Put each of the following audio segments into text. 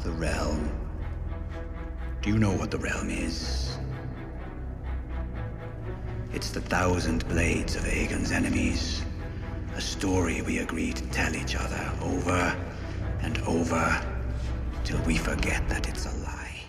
The realm. Do you know what the realm is? It's the 1,000 blades of Aegon's enemies. A story we agree to tell each other over and over till we forget that it's a lie.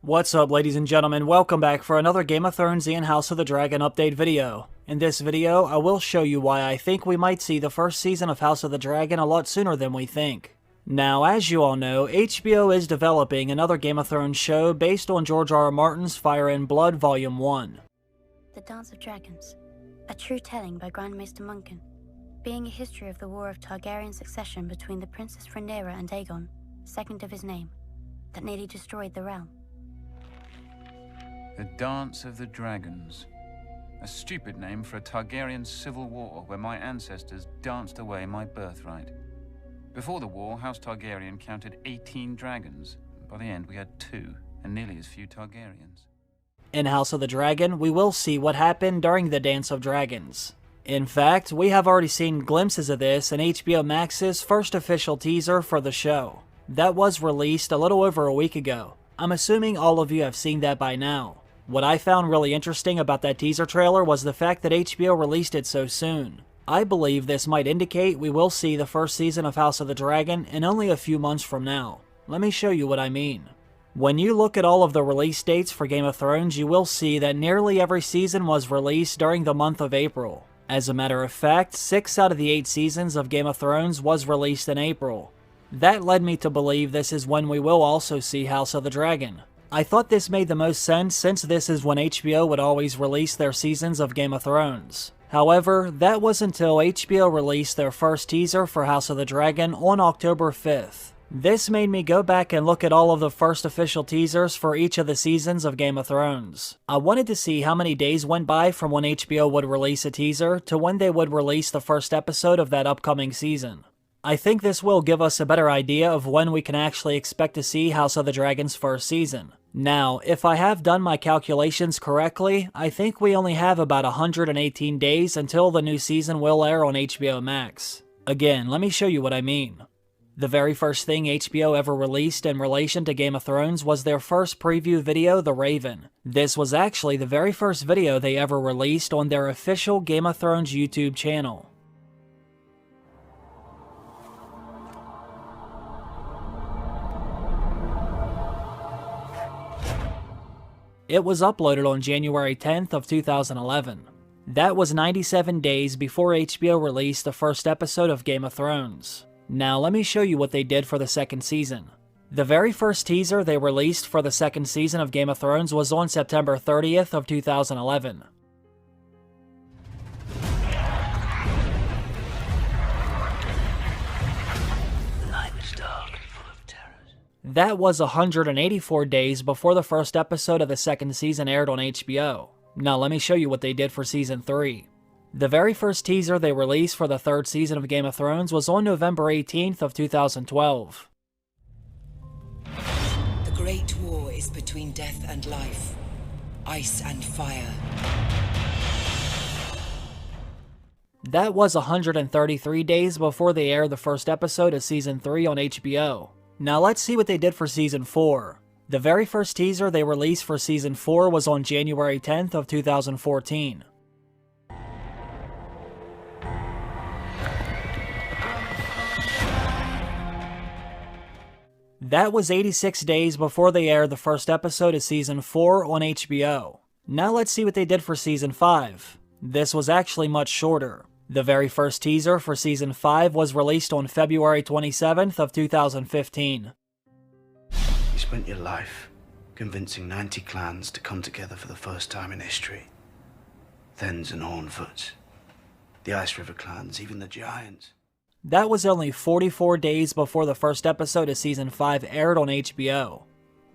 What's up, ladies and gentlemen? Welcome back for another Game of Thrones and House of the Dragon update video. In this video, I will show you why I think we might see the first season of House of the Dragon a lot sooner than we think. Now, as you all know, HBO is developing another Game of Thrones show based on George R.R. Martin's Fire and Blood Volume 1. The Dance of Dragons, a true telling by Grandmaster Munkin, being a history of the War of Targaryen succession between the Princess Rhaenyra and Aegon, second of his name, that nearly destroyed the realm. The Dance of the Dragons. A stupid name for a Targaryen civil war where my ancestors danced away my birthright. Before the war, House Targaryen counted 18 dragons. By the end, we had 2, and nearly as few Targaryens. In House of the Dragon, we will see what happened during the Dance of Dragons. In fact, we have already seen glimpses of this in HBO Max's first official teaser for the show. That was released a little over a week ago. I'm assuming all of you have seen that by now. What I found really interesting about that teaser trailer was the fact that HBO released it so soon. I believe this might indicate we will see the first season of House of the Dragon in only a few months from now. Let me show you what I mean. When you look at all of the release dates for Game of Thrones, you will see that nearly every season was released during the month of April. As a matter of fact, 6 out of the 8 seasons of Game of Thrones was released in April. That led me to believe this is when we will also see House of the Dragon. I thought this made the most sense since this is when HBO would always release their seasons of Game of Thrones. However, that was until HBO released their first teaser for House of the Dragon on October 5th. This made me go back and look at all of the first official teasers for each of the seasons of Game of Thrones. I wanted to see how many days went by from when HBO would release a teaser to when they would release the first episode of that upcoming season. I think this will give us a better idea of when we can actually expect to see House of the Dragon's first season. Now, if I have done my calculations correctly, I think we only have about 118 days until the new season will air on HBO Max. Again, let me show you what I mean. The very first thing HBO ever released in relation to Game of Thrones was their first preview video, The Raven. This was actually the very first video they ever released on their official Game of Thrones YouTube channel. It was uploaded on January 10th of 2011. That was 97 days before HBO released the first episode of Game of Thrones. Now let me show you what they did for the second season. The very first teaser they released for the second season of Game of Thrones was on September 30th of 2011. That was 184 days before the first episode of the second season aired on HBO. Now let me show you what they did for Season 3. The very first teaser they released for the third season of Game of Thrones was on November 18th of 2012. The Great War is between death and life, ice and fire. That was 133 days before they aired the first episode of Season 3 on HBO. Now let's see what they did for Season 4. The very first teaser they released for Season 4 was on January 10th of 2014. That was 86 days before they aired the first episode of Season 4 on HBO. Now let's see what they did for Season 5. This was actually much shorter. The very first teaser for Season 5 was released on February 27th of 2015. You spent your life convincing 90 clans to come together for the first time in history. Thenns and Hornfoots, the Ice River clans, even the Giants. That was only 44 days before the first episode of Season 5 aired on HBO.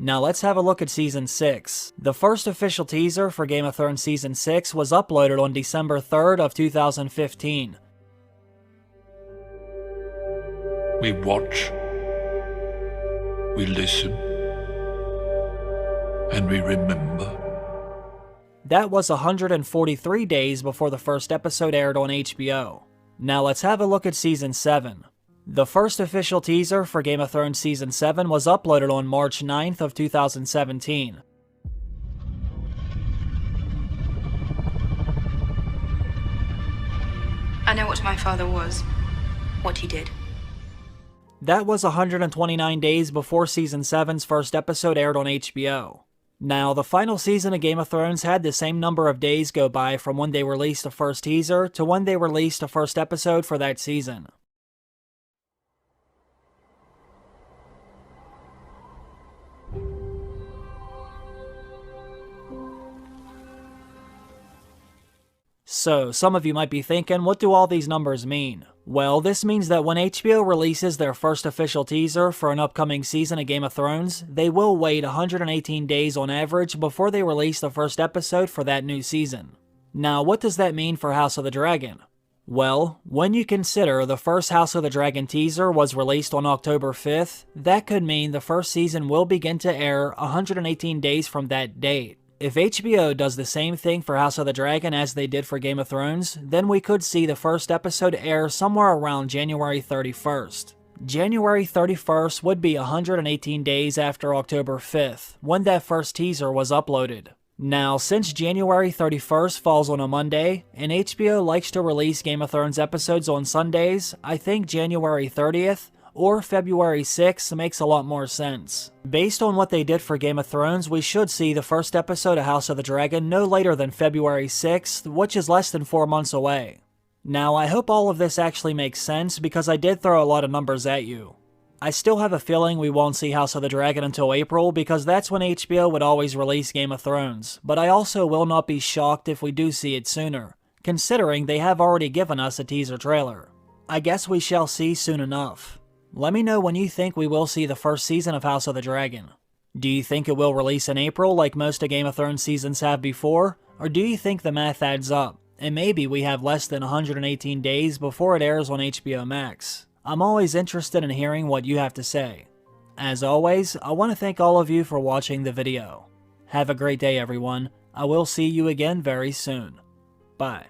Now let's have a look at Season 6. The first official teaser for Game of Thrones Season 6 was uploaded on December 3rd of 2015. We watch, we listen, and we remember. That was 143 days before the first episode aired on HBO. Now let's have a look at Season 7. The first official teaser for Game of Thrones Season 7 was uploaded on March 9th of 2017. I know what my father was, what he did. That was 129 days before Season 7's first episode aired on HBO. Now, the final season of Game of Thrones had the same number of days go by from when they released the first teaser to when they released the first episode for that season. So, some of you might be thinking, what do all these numbers mean? Well, this means that when HBO releases their first official teaser for an upcoming season of Game of Thrones, they will wait 118 days on average before they release the first episode for that new season. Now, what does that mean for House of the Dragon? Well, when you consider the first House of the Dragon teaser was released on October 5th, that could mean the first season will begin to air 118 days from that date. If HBO does the same thing for House of the Dragon as they did for Game of Thrones, then we could see the first episode air somewhere around January 31st. January 31st would be 118 days after October 5th, when that first teaser was uploaded. Now, since January 31st falls on a Monday, and HBO likes to release Game of Thrones episodes on Sundays, I think January 30th or February 6th makes a lot more sense. Based on what they did for Game of Thrones, we should see the first episode of House of the Dragon no later than February 6th, which is less than 4 months away. Now, I hope all of this actually makes sense because I did throw a lot of numbers at you. I still have a feeling we won't see House of the Dragon until April because that's when HBO would always release Game of Thrones, but I also will not be shocked if we do see it sooner, considering they have already given us a teaser trailer. I guess we shall see soon enough. Let me know when you think we will see the first season of House of the Dragon. Do you think it will release in April like most of Game of Thrones seasons have before? Or do you think the math adds up, and maybe we have less than 118 days before it airs on HBO Max? I'm always interested in hearing what you have to say. As always, I want to thank all of you for watching the video. Have a great day everyone. I will see you again very soon. Bye.